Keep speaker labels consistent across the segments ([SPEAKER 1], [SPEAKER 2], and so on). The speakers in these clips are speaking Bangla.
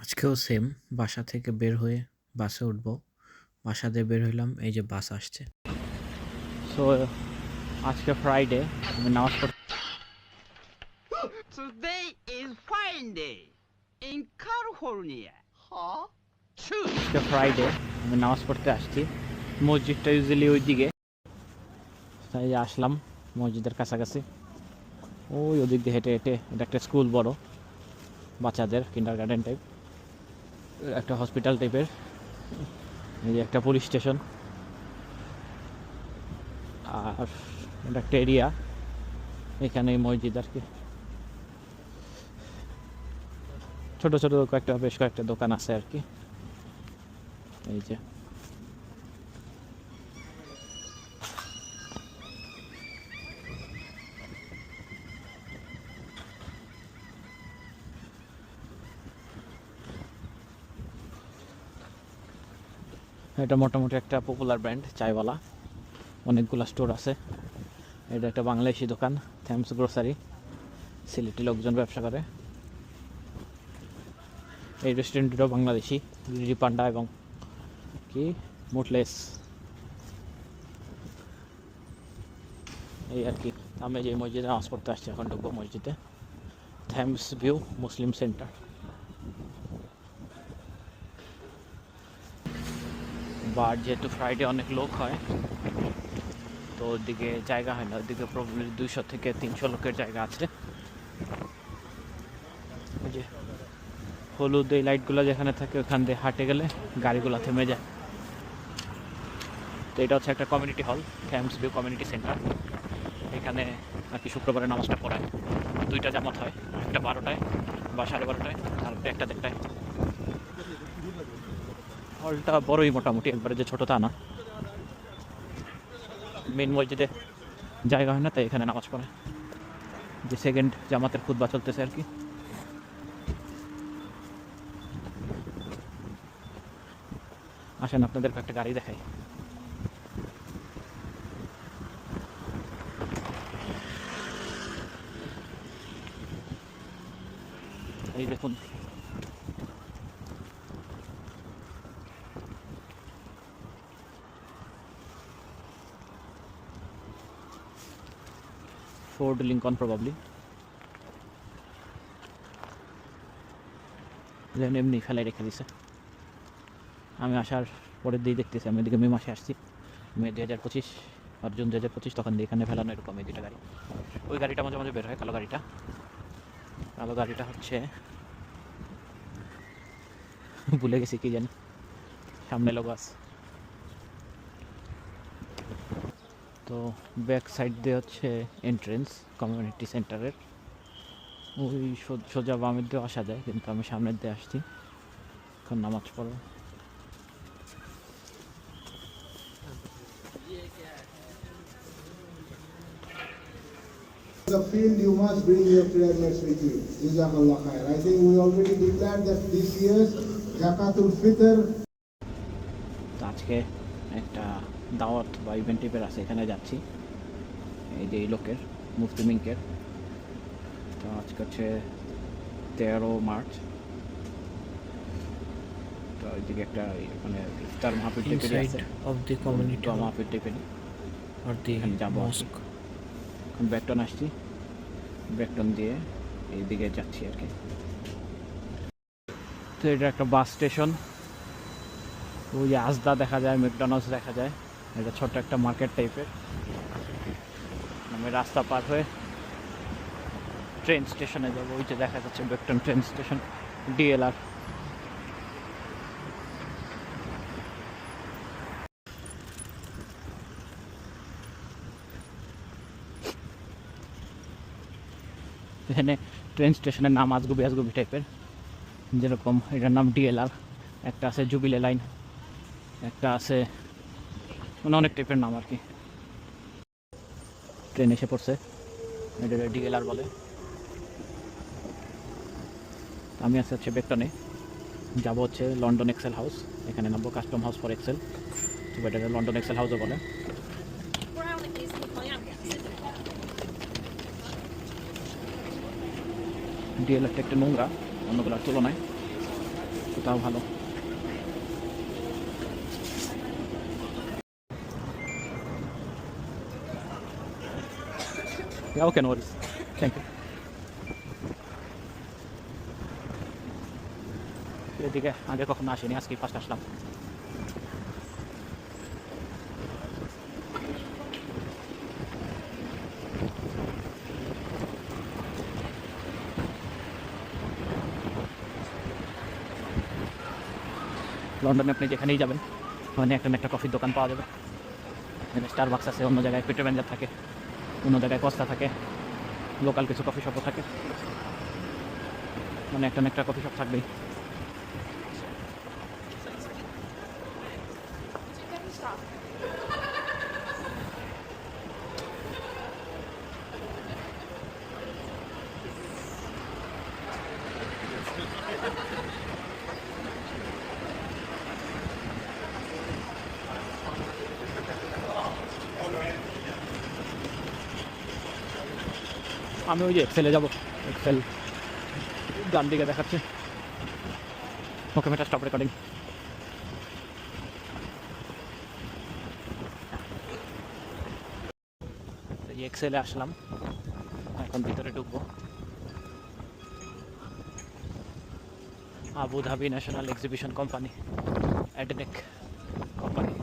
[SPEAKER 1] আজকেও সেম বাসা থেকে বের হয়ে বাসে উঠবো। বাসা দিয়ে বের হইলাম, এই যে বাস আসছে। সো আজকে ফ্রাইডে, আমি নামাজ পড়তে
[SPEAKER 2] Today is Friday in California. Huh?
[SPEAKER 1] আজকে ফ্রাইডে আমি নামাজ পড়তে আসছি। মসজিদটা ইউজুয়ালি ওই দিকে, তাই আসলাম মসজিদের কাছাকাছি। ওই ওদিক দিয়ে হেঁটে হেঁটে, এটা একটা স্কুল, বড় বাচ্চাদের কিন্ডার গার্ডেন টাইপ, একটা হসপিটাল টাইপের, এই যে একটা পুলিশ স্টেশন, আর এটা একটা এরিয়া, এখানে মসজিদ আর কি। ছোট ছোট বেশ কয়েকটা দোকান আছে আর কি। এই যে এটা মোটামুটি একটা পপুলার ব্র্যান্ড চায়ওয়ালা, অনেকগুলো স্টোর আছে। এটা একটা বাংলাদেশি দোকান, থ্যামস গ্রোসারি, সিলেটি লোকজন ব্যবসা করে। এই রেস্টুরেন্টটাও বাংলাদেশি, রিরি পান্ডা এবং কি মুটলেস, এই আর কি। আমি যে মসজিদে নামাজ পড়তে আসছি, এখন ঢুকবো মসজিদে। থ্যামস ভিউ মুসলিম সেন্টার। বাট যেহেতু ফ্রাইডে অনেক লোক হয়, তো ওদিকে জায়গা হয় না, ওদিকে প্রবলেম 200 থেকে 300 লোকের জায়গা আছে। যে হলুদ এই লাইটগুলো যেখানে থাকে, ওখান দিয়ে হাঁটে গেলে গাড়িগুলো থেমে যায়। তো এটা হচ্ছে একটা community hall, থ্যামস view community centre. এখানে আর কি শুক্রবারে নামাজটা পড়ায়, 2টা জামাত হয়, একটা 12টায় বা 12:30টায়, আর একটা 1টায়। হলটা বড়ই মোটামুটি, একবারে যে ছোটো তা না। মেন মসজিদে জায়গা হয় না, তাই এখানে নামাজ পড়ে। যে সেকেন্ড জামাতের খুতবা চলতেছে আর কি। আসেন আপনাদেরকে একটা গাড়ি দেখাই। এই দেখুন, ফোর্ড লিঙ্কন প্রবাবলি, যেন এমনি ফেলাই রেখে দিছে। আমি আসার পরের দিয়ে দেখতেছি, আমি এদিকে মে মাসে আসছি, মে 2025 আর জুন 2025, তখন দিয়ে এখানে ফেলানো এরকম এই 2টা গাড়ি। ওই গাড়িটা মাঝে মাঝে বের হয়, কালো গাড়িটা। কালো গাড়িটা হচ্ছে ভুলে গেছি কি জানি, সামনে লোক আছে। তো ব্যাক সাইড দিয়ে হচ্ছে এন্ট্রেন্স কমিউনিটি সেন্টারের। ওই সোজা বামের দিয়ে আসা যায়, কিন্তু আমি সামনের দিয়ে আসছি, এখন নামাজ পড়ব।
[SPEAKER 3] The field you must bring your prayer mats with you. Jazakallah khair. I think we already declared that this year's Zakatul Fitr.
[SPEAKER 1] আজকে একটা দাওয়াত বা ইভেন্ট টিপের আছে, এখানে যাচ্ছি। এই যে এই লোকের, মুফতি মিঙ্কের। তো আজকে হচ্ছে 13 মার্চ। তো ওইদিকে একটা মানে ইফতার মাহফিল টিপের আছে,
[SPEAKER 4] of the community hall
[SPEAKER 1] মাহফিল টিপের।
[SPEAKER 4] or the
[SPEAKER 1] এখানে যাবো আর কি।
[SPEAKER 4] mosque.
[SPEAKER 1] এখন ব্রেকটন আসছি, ব্রেকটন দিয়ে এইদিকে যাচ্ছি আর কি। তো এটা একটা বাস স্টেশন, ওই যে আজদা দেখা যায়, ম্যাকডোনাল্ডস দেখা যায়। এটা ছোট্ট একটা মার্কেট টাইপের। আমি রাস্তা পার হয়ে ট্রেন স্টেশনে যাবো। ওই যে দেখা যাচ্ছে ব্রেকটন ট্রেন স্টেশন, ডিএলআর। এখানে ট্রেন স্টেশনের নাম আজগুবি আজগুবি টাইপের, যেরকম এটার নাম ডিএলআর, একটা আছে জুবিলে লাইন, একটা আছে, মানে অনেক টাইপের নাম আর কি। ট্রেন এসে পড়ছে, এটা ডিএলআর বলে। আমি আছি হচ্ছে বেকটনে, যাবো হচ্ছে লন্ডন এক্সেল হাউস, এখানে নামবো কাস্টম হাউস ফর এক্সেল, তো এটা লন্ডন এক্সেল হাউসও বলে। ডিএলআরটা একটু নোংরা অন্যগুলোর তুলনায়। ওটাও ভালো। ওকে, নো ওয়ারিস, থ্যাংক ইউ। এদিকে আগে কখনো আসিনি, আজকে ফার্স্ট আসলাম। লন্ডনে আপনি যেখানেই যাবেন ওখানে একটা না একটা কফির দোকান পাওয়া যাবে। এখানে স্টারবাক্স আছে, অন্য জায়গায় পিটার ব্যাঞ্জার থাকে, অন্য জায়গায় কস্তা থাকে, লোকাল কিছু কফি শপও থাকে, মানে একটা না একটা কফি শপ থাকবেই। আমি ওই যে এক্সেলে যাবো, এক্সেল ডান দিকে দেখাচ্ছে। ওকে, মেটা স্টপ রেকর্ডিং। এক্সেলে আসলাম, এখন ভিতরে ঢুকবো। Abu Dhabi National Exhibition Company, ADNEC company,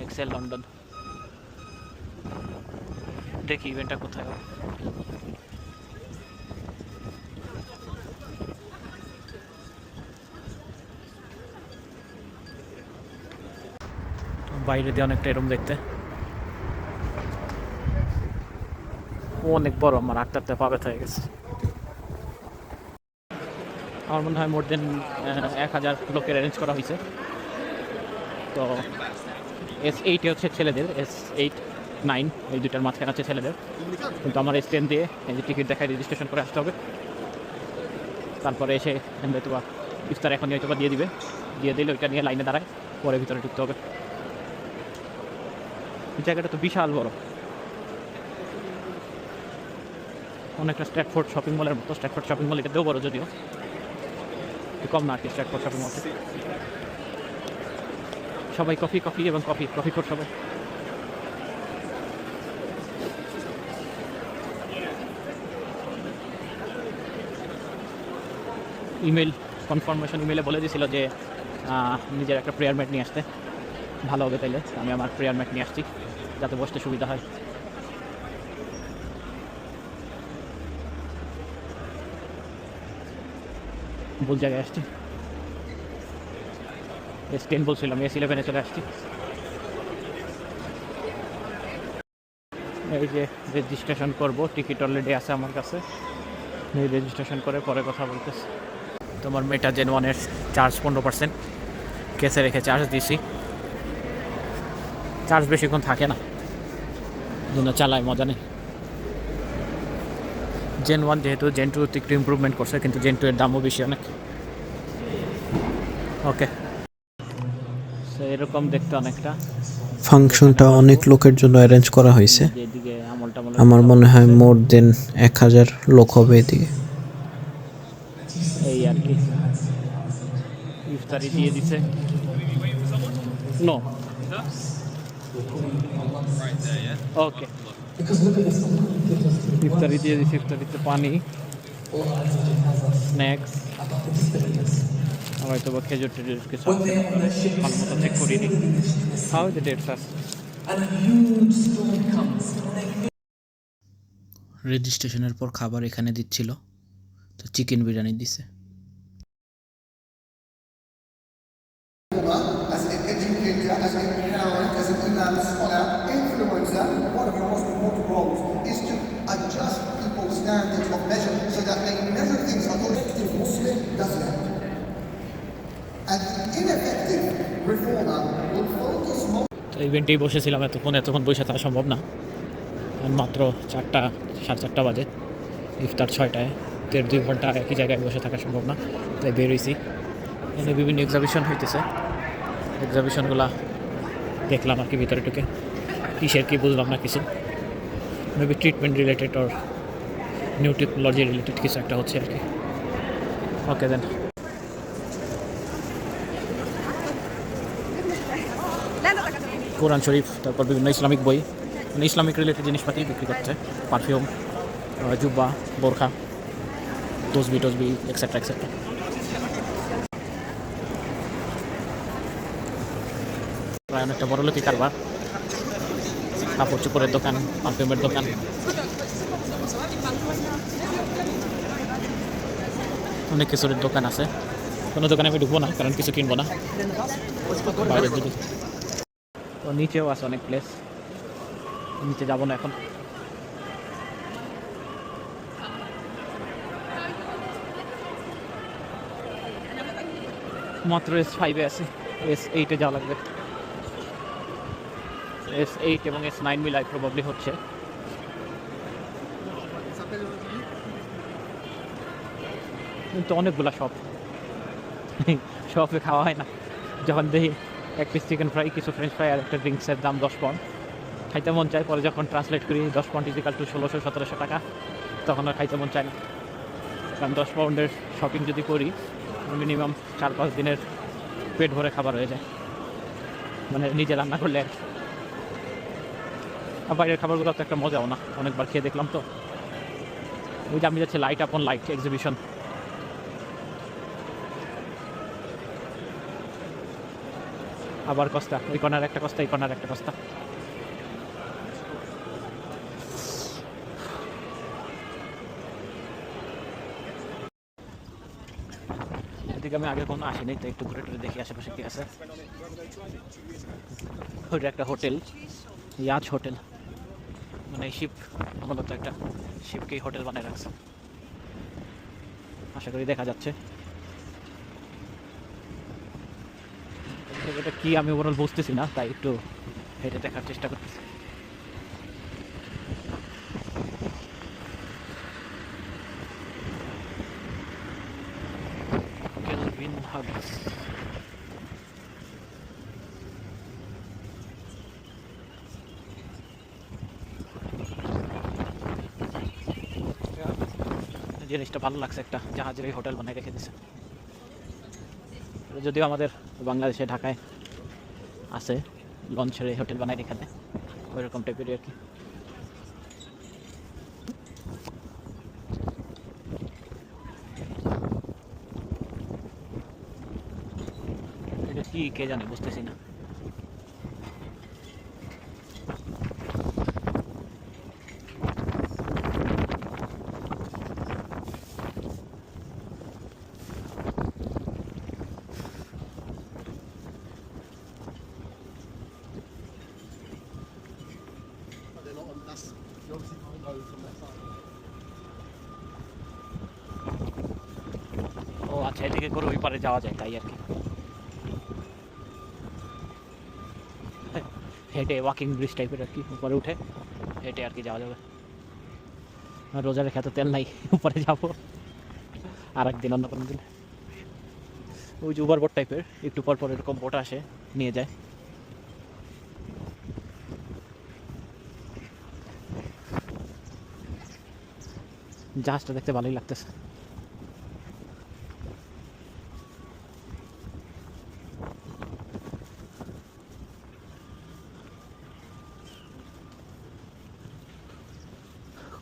[SPEAKER 1] Excel London. দেখি ইভেন্টটা কোথায় হবে। বাইরে দিয়ে অনেকটা এরম দেখতে, অনেক বড়। আমার হাঁটতে হাঁটতে পা ব্যথা হয়ে গেছে। আমার মনে হয় মোর দেন 1000 লোকের অ্যারেঞ্জ করা হয়েছে। তো S8 হচ্ছে ছেলেদের, S8, 9 এই দুটার মাঝখানে আছে ছেলেদের। কিন্তু আমার S10 দিয়ে এই যে টিকিট দেখায় রেজিস্ট্রেশন করে আসতে হবে। তারপরে এসে হয়তো ইফতার এখনই হয়তো দিয়ে দিবে, দিয়ে দিলে ওইটা নিয়ে লাইনে দাঁড়ায়, পরে ভিতরে ঢুকতে হবে। জায়গাটা তো বিশাল বড়, অনেকটা স্ট্র্যাটফোর্ড শপিং মলের মতো। স্ট্র্যাটফোর্ড শপিং মল এটাতেও বড়, যদিও কম না আর কি। স্ট্র্যাটফোর্ড শপিং মল সবাই কফি কফি এবং কফি কফি কোট সবাই। ইমেল কনফার্মেশন ইমেলে বলে দিয়েছিল যে নিজের একটা প্রেয়ার ম্যাট নিয়ে আসতে, ভালো হবে। তাইলে আমি আমার প্রেয়ার ম্যাট নিয়ে আসছি যাতে বসতে সুবিধা হয়। ভুল জায়গায় আসছি, S10 বলছিলাম, S11-এ চলে আসছি। এই যে রেজিস্ট্রেশন করব, টিকিট অলরেডি আছে আমার কাছে। এই রেজিস্ট্রেশন করে পরে কথা বলতেছি। তোমার মেটা জেন 1-এর চার্জ 15%, কেসে রেখে চার্জ দিছি। চার্জ বেশিক্ষণ থাকে না, জন্য চালায় মজা নেই। জেন 1 যেহেতু জেন 2 একটু ইম্প্রুভমেন্ট করছে, কিন্তু জেন 2 এর দামও বেশি অনেক। ওকে, এরকম দেখতে অনেকটা।
[SPEAKER 4] ফাংশনটা অনেক লোকের জন্য অ্যারেঞ্জ করা হয়েছে।
[SPEAKER 1] যেদিকে
[SPEAKER 4] আমার মনে হয় মোর দেন 1000 লোক হবে এদিকে।
[SPEAKER 1] এই আর কি, ইফতারি দিয়ে দিছে। নো, ওকে, ইফতারি দিয়ে দিছে। ইফতারিতে পানি, স্ন্যাক্স, হয়তো বা খেজুর টেজুর কিছু ভালো মতো চেক করিনি। হাউ দ্য ডেটস আস।
[SPEAKER 4] রেজিস্ট্রেশনের পর খাবার এখানে দিচ্ছিল, তো চিকেন বিরিয়ানি দিছে।
[SPEAKER 5] As an educator, as a parent, as an imam, scholar, influencer, one of your most important roles is to adjust people's standards of measure so that they measure things a collective Muslim does that. And the ineffective reformer will focus more.
[SPEAKER 1] তো ইভেন্টেই বসেছিলাম, এতক্ষণ বসে থাকা সম্ভব না। মাত্র 4টা, 4:30 বাজে, ইফতার 6টায়। 1.5-2 ঘন্টা একই জায়গায় বসে থাকা সম্ভব না, তাই বেরোইছি। এখানে বিভিন্ন এক্সাবিশন হইতেছে, এক্সাবিশনগুলা দেখলাম আর কি। ভিতরে ঢুকে কিসের কি বুঝলাম না কিছু, মেবি ট্রিটমেন্ট রিলেটেড ওর নিউ টেকনোলজি রিলেটেড কিছু একটা হচ্ছে আর কি। ওকে দেন, কোরআন শরীফ, তারপর বিভিন্ন ইসলামিক বই, মানে ইসলামিক রিলেটেড জিনিসপাতি বিক্রি করছে, পারফিউম, জুব্বা, বোরখা, তসবি টসবি এক্সেট্রা এক্সেট্রা। প্রায় অনেকটা বড় লোকই কারবার, কাপড় চোপড়ের দোকান, পারফিউমের দোকান। অনেক কিছুর দোকান আছে, কোনো দোকানে আমি ঢুকবো না কারণ কিছু কিনবো না বাইরের দিকে। তো নিচেও আছে অনেক প্লেস, নিচে যাবো না এখন। মাত্র S5-এ আছে, S8-এ যাওয়া লাগবে। S8 এবং S9 মিলাই প্রবাবলি হচ্ছে। কিন্তু অনেকগুলা শপ, শপে খাওয়া হয় না। যখন দেখি এক পিস চিকেন ফ্রাই, কিছু ফ্রেঞ্চ ফ্রাই আর একটা ড্রিঙ্কসের দাম 10 পাউন্ড, খাইতে মন চায়। পরে যখন ট্রান্সলেট করি 10 পাউন্ড ইজিক্যাল টু 1600-1700 টাকা, তখন আর খাইতে মন চায় না। কারণ 10 পাউন্ডের শপিং যদি করি মিনিমাম 4-5 দিনের পেট ভরে খাবার হয়ে যায়, মানে নিজে রান্না করলে। আর বাইরের খাবারগুলো তো একটা মজাও না, অনেকবার খেয়ে দেখলাম তো। ওই যে আমি যাচ্ছি লাইট আপন লাইট এক্সিবিশন, আবার কস্তা, ওই কর্নার একটা কস্তা, এই কর্নার একটা কস্তা। এদিকে আমি আগে কোনো আসিনি, তো একটু ঘুরে টুরে দেখি আশেপাশে কি আছে। ওইটা একটা হোটেল, ইয়াচ হোটেল, মানে শিপ, মূলত একটা শিপকেই হোটেল বানিয়ে রাখছে, আশা করি দেখা যাচ্ছে। এটা কি আমি ওভারঅল বুঝতেছি না, তাই একটু হেঁটে দেখার চেষ্টা করতেছি। কেলভিন হাগস, জিনিসটা ভালো লাগছে, একটা জাহাজের এই হোটেল বানিয়ে রেখে দিছে। যদিও আমাদের বাংলাদেশে ঢাকায় আছে লঞ্চের এই হোটেল বানায় রেখে দেয়, ওইরকম টাইপেরই আর কি। এটা কি কে জানে, বুঝতেছি না। ও আচ্ছা, এদিকে করে ওই পারে যাওয়া যায়, তাই আর কি। হেঁটে ওয়াকিং ব্রিজ টাইপের আর কি, উপরে উঠে হেঁটে আর কি যাওয়া যাবে। রোজা রেখে তো তেল নাই, উপরে যাবো আর একদিন, অন্য কোনো দিন। ওই যে উবার বোট টাইপের, একটু পর পর এরকম বোট আসে, নিয়ে যায়। জাহাজটা দেখতে ভালোই লাগতেছে।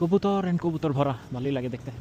[SPEAKER 1] কবুতর এন্ড কবুতর ভরা, ভালোই লাগে দেখতে।